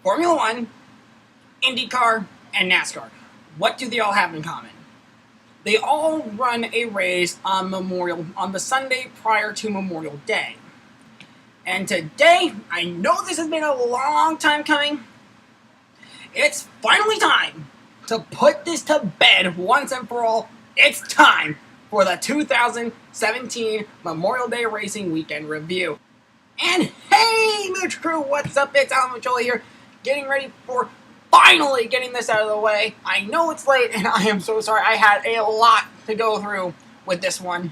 Formula One, IndyCar, and NASCAR. What do they all have in common? They all run a race on the Sunday prior to Memorial Day. And today, I know this has been a long time coming. It's finally time to put this to bed once and for all. It's time for the 2017 Memorial Day Racing Weekend Review. And hey, Mooch Crew, what's up? It's Alan Mocholi here, getting ready for finally getting this out of the way. I know it's late, and I am so sorry. I had a lot to go through with this one.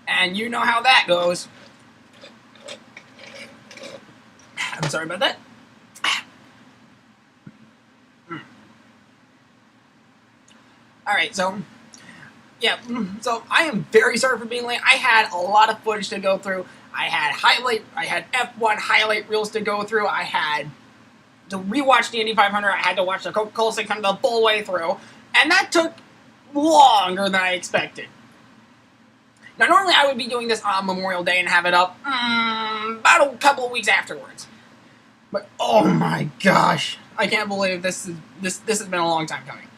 And you know how that goes. I'm sorry about that. Alright, so I am very sorry for being late. I had a lot of footage to go through. I had F1 highlight reels to go through. I had to rewatch the Indy 500. I had to watch the Coca-Cola 600 the full way through. And that took longer than I expected. Now, normally I would be doing this on Memorial Day and have it up about a couple of weeks afterwards. But, oh my gosh, I can't believe this has been a long time coming.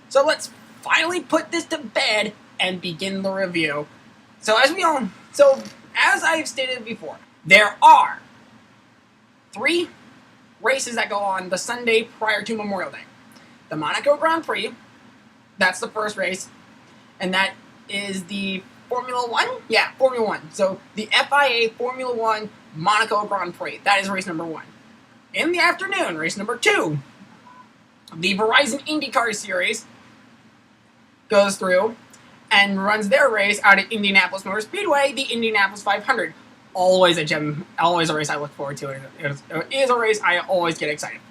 So let's finally put this to bed and begin the review. So as I've stated before, there are 3 races that go on the Sunday prior to Memorial Day. The Monaco Grand Prix, that's the first race, and that is the Formula One? Yeah, Formula One. So the FIA Formula One Monaco Grand Prix, that is race number 1. In the afternoon, race number 2, the Verizon IndyCar Series goes through and runs their race out at Indianapolis Motor Speedway, the Indianapolis 500. Always a race I look forward to. It is a race I always get excited for.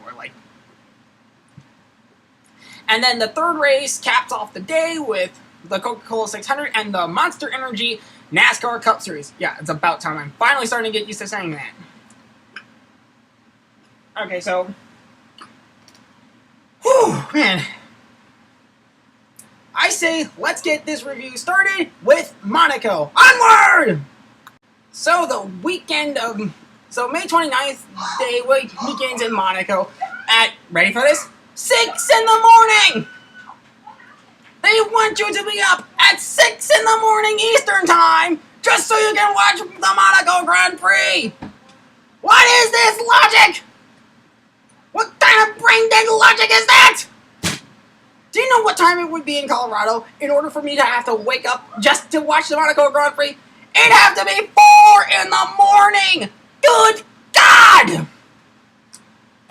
And then the third race caps off the day with the Coca-Cola 600 and the Monster Energy NASCAR Cup Series. Yeah, it's about time. I'm finally starting to get used to saying that. Okay, so, whew, man. I say, let's get this review started with Monaco. Onward! So May 29th day weekends in Monaco at, ready for this? 6 in the morning! They want you to be up at 6 in the morning Eastern Time just so you can watch the Monaco Grand Prix! What is this logic? What kind of brain-dead logic is that? Do you know what time it would be in Colorado in order for me to have to wake up just to watch the Monaco Grand Prix? It'd have to be 4 in the morning! Good God!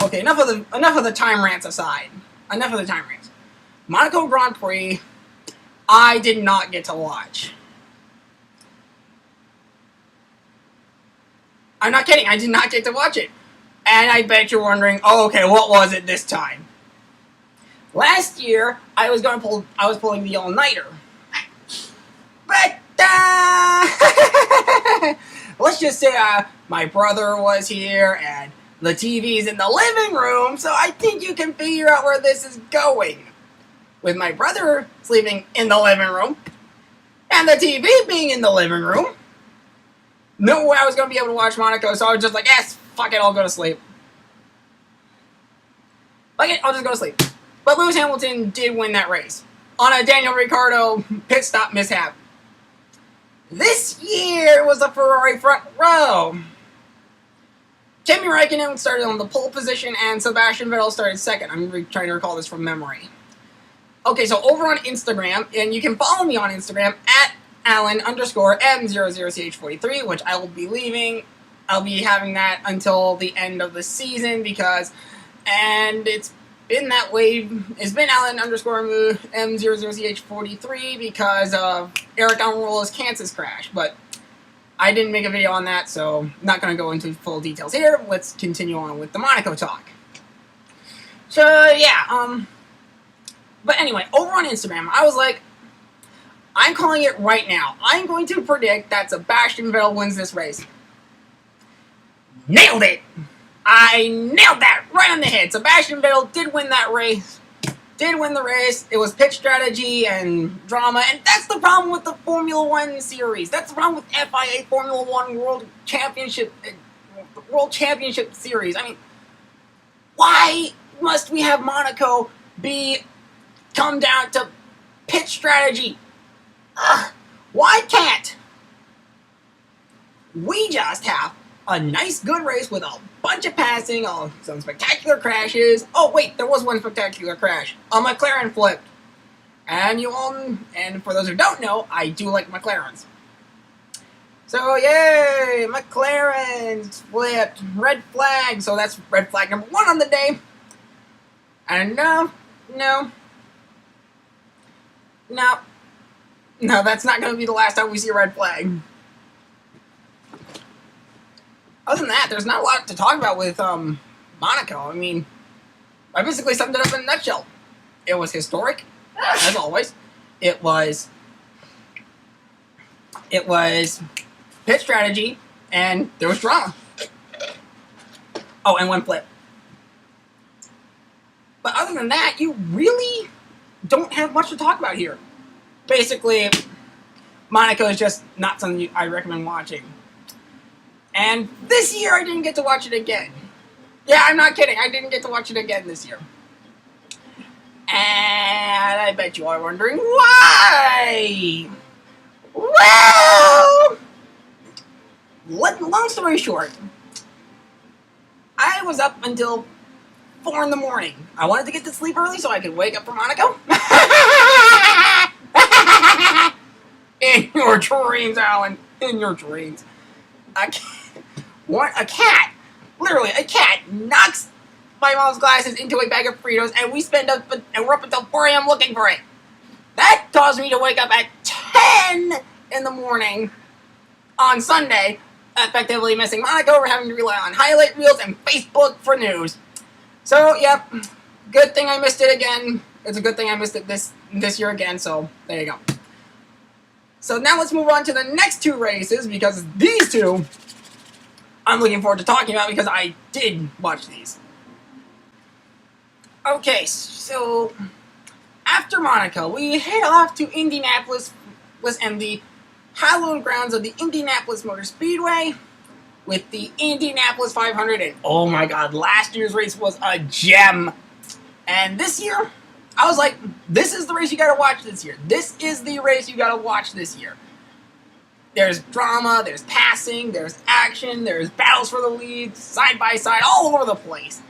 Okay, enough of the time rants aside. Enough of the time rants. Monaco Grand Prix, I did not get to watch. I'm not kidding, I did not get to watch it. And I bet you're wondering, oh, okay, what was it this time? Last year, I was pulling the all-nighter. But, let's just say my brother was here, and the TV's in the living room, so I think you can figure out where this is going. With my brother sleeping in the living room, and the TV being in the living room, no way I was going to be able to watch Monaco, so I was just like, yes, fuck it, I'll go to sleep. Fuck it, I'll just go to sleep. But Lewis Hamilton did win that race on a Daniel Ricciardo pit stop mishap. This year was a Ferrari front row. Kimi Räikkönen started on the pole position and Sebastian Vettel started second. I'm trying to recall this from memory. Okay, so over on Instagram, and you can follow me on Instagram at Alan_M00CH43, which I will be leaving. I'll be having that until the end of the season and it's been that way. It's been Alan_M00CH43 because of Eric Almirola's Kansas crash, but I didn't make a video on that, so I'm not going to go into full details here. Let's continue on with the Monaco talk. So, yeah, but anyway, over on Instagram, I was like, I'm calling it right now. I'm going to predict that Sebastian Vettel wins this race. Nailed it! I nailed that right on the head. Sebastian Vettel did win that race. Did win the race. It was pit strategy and drama, and that's the problem with the Formula One series. That's the problem with FIA Formula One World Championship Series. I mean, Why must we have Monaco come down to pitch strategy? Why can't we just have a nice, good race with a bunch of passing, some spectacular crashes? Oh wait, there was one spectacular crash. A McLaren flipped, and for those who don't know, I do like McLarens. So yay, McLaren's flipped, red flag. So that's red flag number 1 on the day. And no, that's not going to be the last time we see a red flag. Other than that, there's not a lot to talk about with Monaco. I mean, I basically summed it up in a nutshell. It was historic, as always. It was pit strategy, and there was drama. Oh, and one flip. But other than that, you really don't have much to talk about here. Basically, Monaco is just not something I recommend watching. And this year, I didn't get to watch it again. Yeah, I'm not kidding. I didn't get to watch it again this year. And I bet you are wondering why. Well, long story short, I was up until 4 in the morning. I wanted to get to sleep early so I could wake up for Monaco. In your dreams, Alan. In your dreams. A cat, literally a cat, knocks my mom's glasses into a bag of Fritos, and we're up until 4 a.m. looking for it. That caused me to wake up at 10 in the morning on Sunday, effectively missing Monaco. We're having to rely on highlight reels and Facebook for news. So, yep, good thing I missed it again. It's a good thing I missed it this year again, so there you go. So now let's move on to the next 2 races, because these 2 I'm looking forward to talking about because I did watch these. Okay, so after Monaco, we head off to Indianapolis and the hallowed grounds of the Indianapolis Motor Speedway with the Indianapolis 500. And oh my god, last year's race was a gem. And this year, I was like, this is the race you gotta watch this year. This is the race you gotta watch this year. There's drama, there's passing, there's action, there's battles for the lead, side by side, all over the place.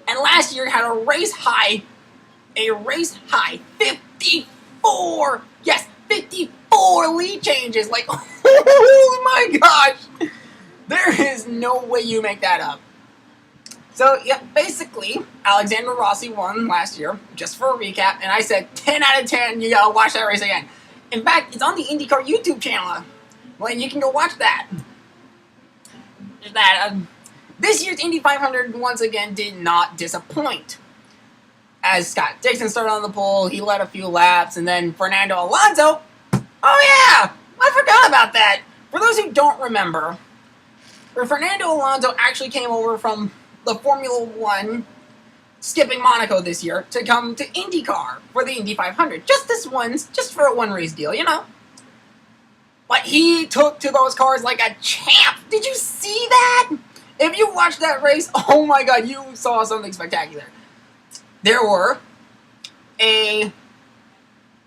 And last year had a race high 54, yes, 54 lead changes. Like, oh my gosh, there is no way you make that up. So, yeah, basically, Alexander Rossi won last year, just for a recap, and I said 10 out of 10, you gotta watch that race again. In fact, it's on the IndyCar YouTube channel. Well, you can go watch that. This year's Indy 500 once again did not disappoint. As Scott Dixon started on the pole, he led a few laps, and then Fernando Alonso. Oh yeah, I forgot about that. For those who don't remember, Fernando Alonso actually came over from the Formula One, skipping Monaco this year, to come to IndyCar for the Indy 500. Just for a one-race deal, you know. But he took to those cars like a champ. Did you see that? If you watched that race, oh my god, you saw something spectacular. There were a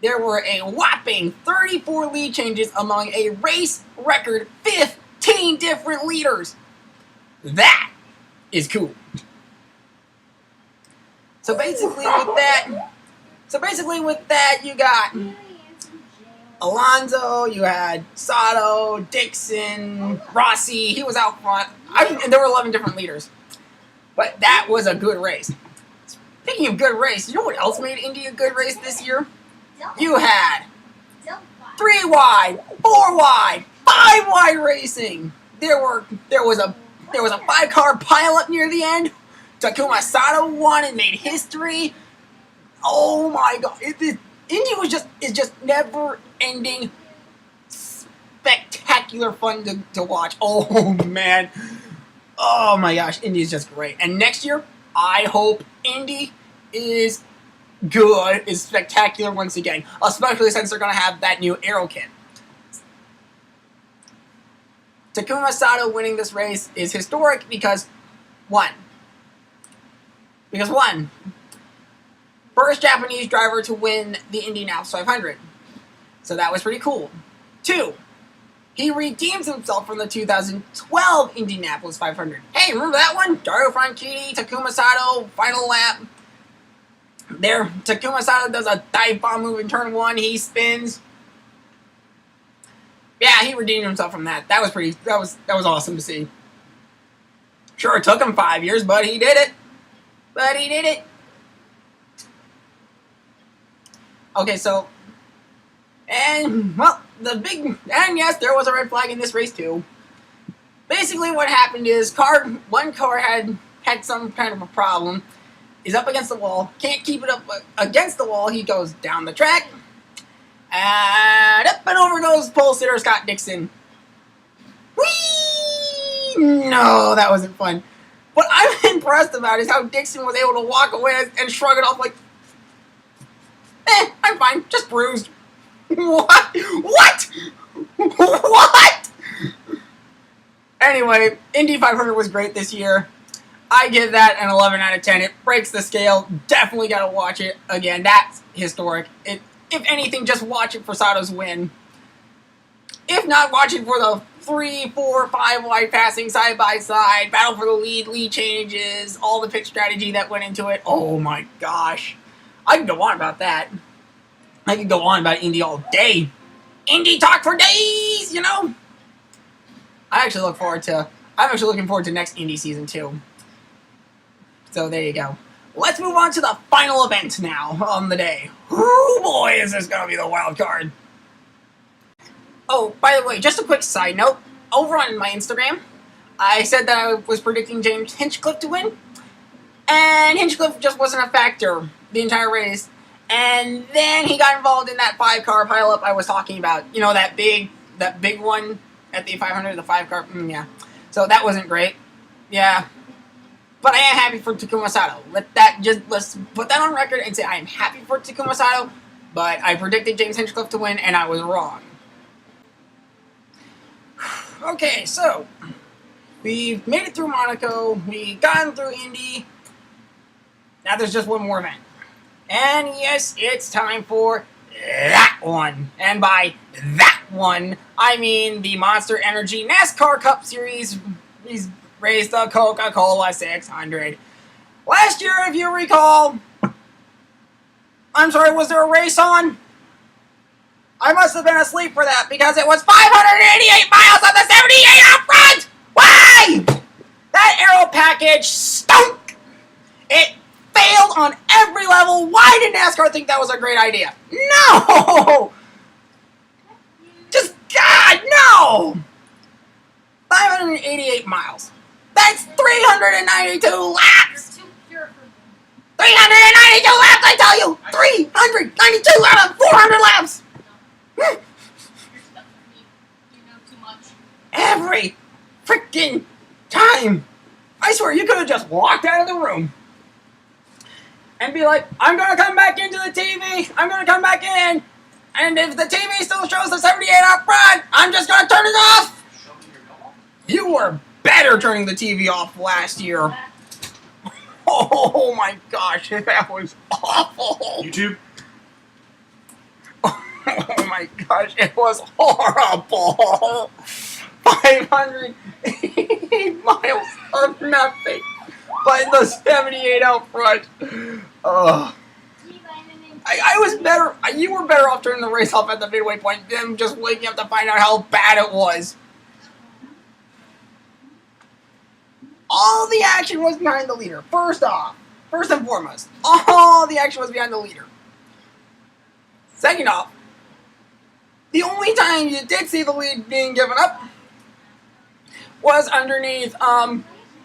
whopping 34 lead changes among a race record 15 different leaders. That is cool. So basically with that, you got Alonso, you had Sato, Dixon, Rossi. He was out front. And there were 11 different leaders. But that was a good race. Speaking of good race, you know what else made Indy a good race this year? You had 3 wide, 4 wide, 5 wide racing. There was a 5-car pileup near the end. Takuma Sato won and made history. Oh my god. Indy is just never ending spectacular fun to watch. Oh man. Oh my gosh, Indy is just great. And next year, I hope Indy is good, is spectacular once again. Especially since they're going to have that new aero kit. Takuma Sato winning this race is historic because one, first Japanese driver to win the Indianapolis 500. So that was pretty cool. 2, he redeems himself from the 2012 Indianapolis 500. Hey, remember that one? Dario Franchitti, Takuma Sato, final lap. There, Takuma Sato does a dive bomb move in turn 1. He spins. Yeah, he redeemed himself from that. That was awesome to see. Sure, it took him 5 years, but he did it. Okay, so, and, well, and yes, there was a red flag in this race too. Basically what happened is, one car had some kind of a problem, is up against the wall, can't keep it up against the wall, he goes down the track, and up and over goes pole sitter Scott Dixon. Whee! No, that wasn't fun. What I'm impressed about is how Dixon was able to walk away and shrug it off like, I'm fine, just bruised. What? Anyway, Indy 500 was great this year. I give that an 11 out of 10. It breaks the scale. Definitely got to watch it again. That's historic. If anything, just watch it for Sato's win. If not, watch it for the 3, 4, 5 wide passing side by side, battle for the lead changes, all the pit strategy that went into it. Oh my gosh. I can go on about that. I can go on about Indy all day. Indy talk for days, you know? I'm actually looking forward to next Indy season too. So there you go. Let's move on to the final event now on the day. Oh boy, is this gonna be the wild card. Oh, by the way, just a quick side note. Over on my Instagram, I said that I was predicting James Hinchcliffe to win. And Hinchcliffe just wasn't a factor the entire race. And then he got involved in that 5-car pileup I was talking about. You know, that big one at the 500, the 5-car, yeah. So that wasn't great. Yeah. But I am happy for Takuma Sato. Let's put that on record and say I am happy for Takuma Sato, but I predicted James Hinchcliffe to win and I was wrong. Okay, so we've made it through Monaco, we've gotten through Indy. Now there's just one more event. And yes, it's time for that one. And by that one, I mean the Monster Energy NASCAR Cup Series race, the Coca-Cola 600. Last year, if you recall, I'm sorry, was there a race on? I must have been asleep for that because it was 588 miles on the 78 up front! Why? That aero package stunk! It failed on every level. Why did NASCAR think that was a great idea? No! Just, God, no! 588 miles. That's 392 laps! 392 laps, I tell you! 392 laps of 400 laps! Every freaking time! I swear, you could have just walked out of the room and be like, I'm gonna come back into the TV, I'm gonna come back in, and if the TV still shows the 78 up front, I'm just gonna turn it off! You were better turning the TV off last year. Oh my gosh, that was awful. YouTube? Oh my gosh, it was horrible. 588 miles of nothing, but the 78 out front. I was better. You were better off turning the race off at the midway point than just waking up to find out how bad it was. All the action was behind the leader. First and foremost, all the action was behind the leader. Second off, the only time you did see the lead being given up was underneath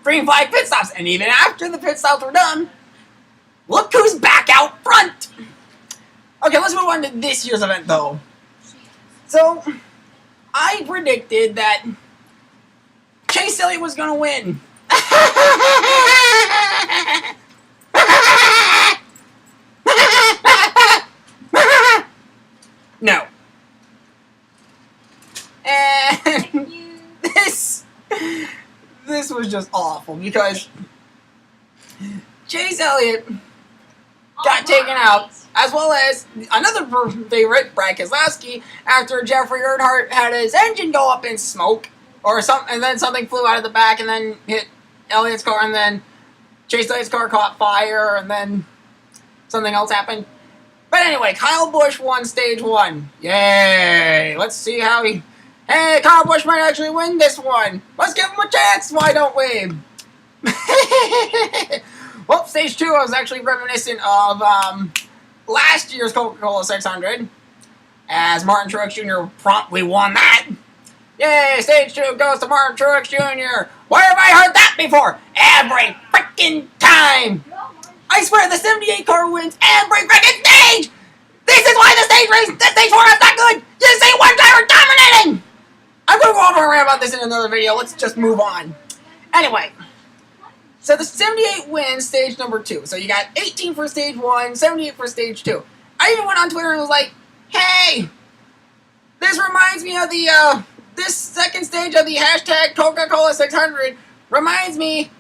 green flag pit stops. And even after the pit stops were done, look who's back out front! Okay, let's move on to this year's event, though. So, I predicted that Chase Elliott was going to win. No. And this this was just awful because Chase Elliott got taken out, as well as another favorite, Brad Keselowski, after Jeffrey Earnhardt had his engine go up in smoke, or something, and then something flew out of the back and then hit Elliott's car, and then Chase Elliott's car caught fire, and then something else happened. But anyway, Kyle Busch won stage 1. Yay! Let's see how he... Hey, Kyle Busch might actually win this one. Let's give him a chance, why don't we? Well, stage 2, I was actually reminiscent of last year's Coca-Cola 600, as Martin Truex Jr. promptly won that. Yay, stage 2 goes to Martin Truex Jr. Where have I heard that before? Every freaking time! I swear, the 78 car wins every freaking stage! This is why the stage 4 is not good! You see one driver dominating! I'm going to go over and rant about this in another video. Let's just move on. Anyway, so the 78 wins stage number 2. So you got 18 for stage 1, 78 for stage 2. I even went on Twitter and was like, hey, this reminds me of the, this second stage of the hashtag Coca-Cola 600 reminds me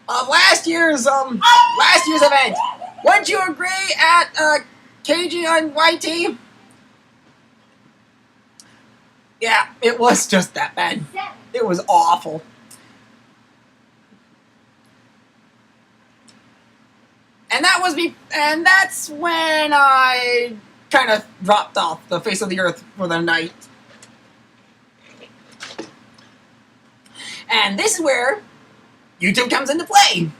of last year's event. Wouldn't you agree at, KG on YT? Yeah, it was just that bad. It was awful. And that's when I kind of dropped off the face of the earth for the night. And this is where YouTube comes into play.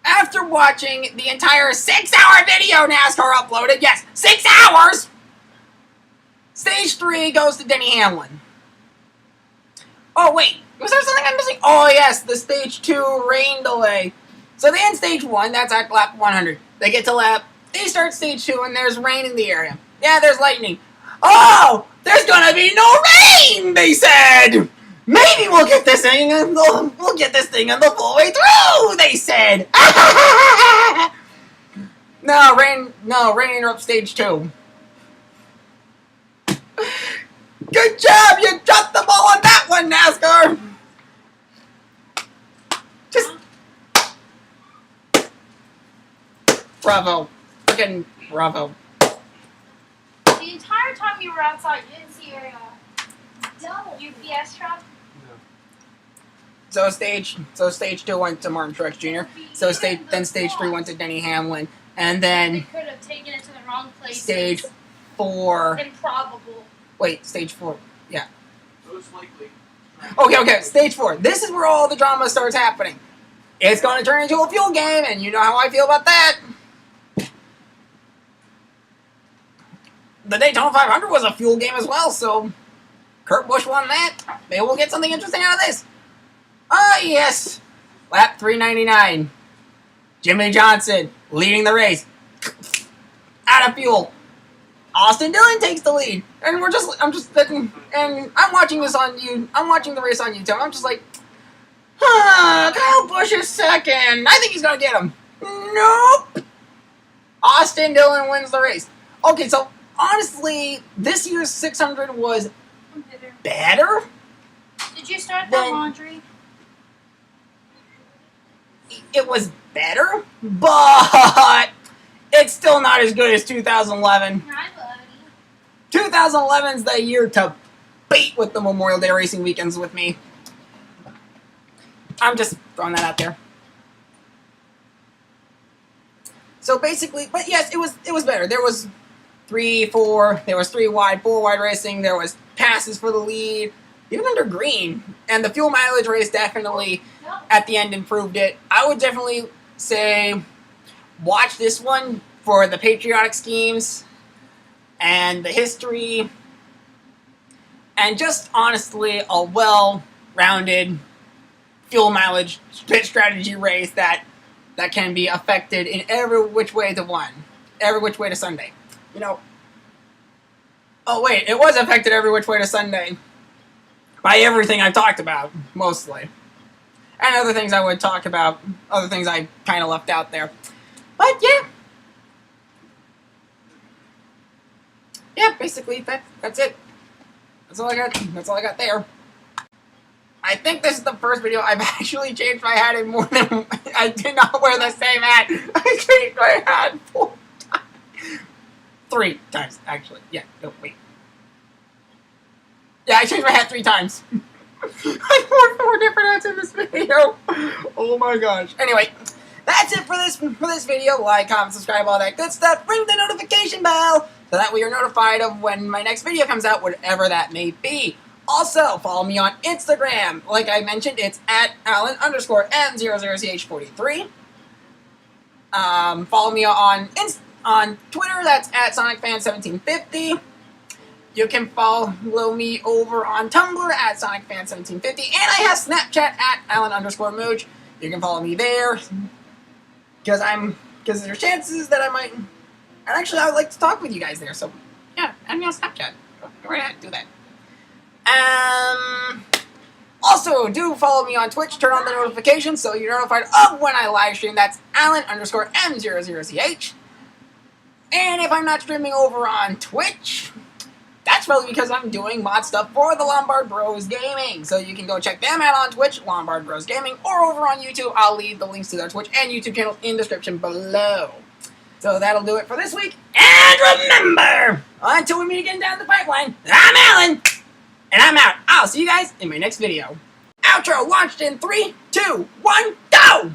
After watching the entire 6-hour video NASCAR uploaded, yes, 6 hours, stage 3 goes to Denny Hamlin. Oh wait, was there something I'm missing? Oh yes, the stage 2 rain delay. So they end stage 1, that's at lap 100. They get to they start stage 2 and there's rain in the area. Yeah, there's lightning. Oh, there's gonna be no rain, they said! Maybe we'll get this thing and we'll get this thing in the full way through, they said! No, rain interrupts stage 2. Good job, you dropped the ball on that one, NASCAR! Just... bravo. Freaking bravo. The entire time you were outside, you didn't see your UPS truck? So stage 2 went to Martin Truex Jr. So then stage 3 went to Denny Hamlin, and then they could have taken it to the wrong place. Stage 4. Improbable. Wait, stage 4. Yeah. Most likely. Okay. Stage 4. This is where all the drama starts happening. It's going to turn into a fuel game, and you know how I feel about that. The Daytona 500 was a fuel game as well, so Kurt Busch won that. Maybe we'll get something interesting out of this. Oh, yes. Lap 399. Jimmy Johnson leading the race. Out of fuel. Austin Dillon takes the lead. And I'm just sitting, and I'm watching this on I'm watching the race on YouTube. I'm just like, Kyle Busch is second. I think he's going to get him. Nope. Austin Dillon wins the race. Okay, so honestly, this year's 600 was better. Did you start that laundry? It was better, but it's still not as good as 2011. Hi, buddy. 2011's the year to beat with the Memorial Day racing weekends with me. I'm just throwing that out there. So basically, but yes, it was better. There was 3 wide, 4 wide racing. There was passes for the lead, even under green. And the fuel mileage race definitely, at the end, improved it. I would definitely say watch this one for the patriotic schemes and the history and just, honestly, a well-rounded fuel mileage pit strategy race that can be affected in every which way to Sunday. You know, oh wait, it was affected every which way to Sunday by everything I've talked about, mostly. And other things I would talk about, other things I kind of left out there. But yeah. Yeah, basically, that's it. That's all I got there. I think this is the first video I've actually changed my hat in more than... I did not wear the same hat. I changed my hat 4 times. 3 times, actually. Yeah, no, wait. Yeah, I changed my hat 3 times. I wore 4 different hats in this video. Oh my gosh. Anyway, that's it for this video. Like, comment, subscribe, all that good stuff. Ring the notification bell so that way you're notified of when my next video comes out, whatever that may be. Also, follow me on Instagram. Like I mentioned, it's at Alan_M00CH43. Follow me on Twitter. That's at SonicFan1750. You can follow me over on Tumblr at SonicFan1750. And I have Snapchat at Alan_Mooch. You can follow me there. Because there's chances that I might... And actually, I would like to talk with you guys there. So, yeah, add me on Snapchat. Go right ahead, do that. Also, do follow me on Twitch. Turn on the notifications so you're notified of when I live stream. That's Alan_M00CH. And if I'm not streaming over on Twitch, that's probably because I'm doing mod stuff for the Lombard Bros Gaming. So you can go check them out on Twitch, Lombard Bros Gaming, or over on YouTube. I'll leave the links to their Twitch and YouTube channels in the description below. So that'll do it for this week. And remember, until we meet again down the pipeline, I'm Alan, and I'm out. I'll see you guys in my next video. Outro launched in 3, 2, 1, go!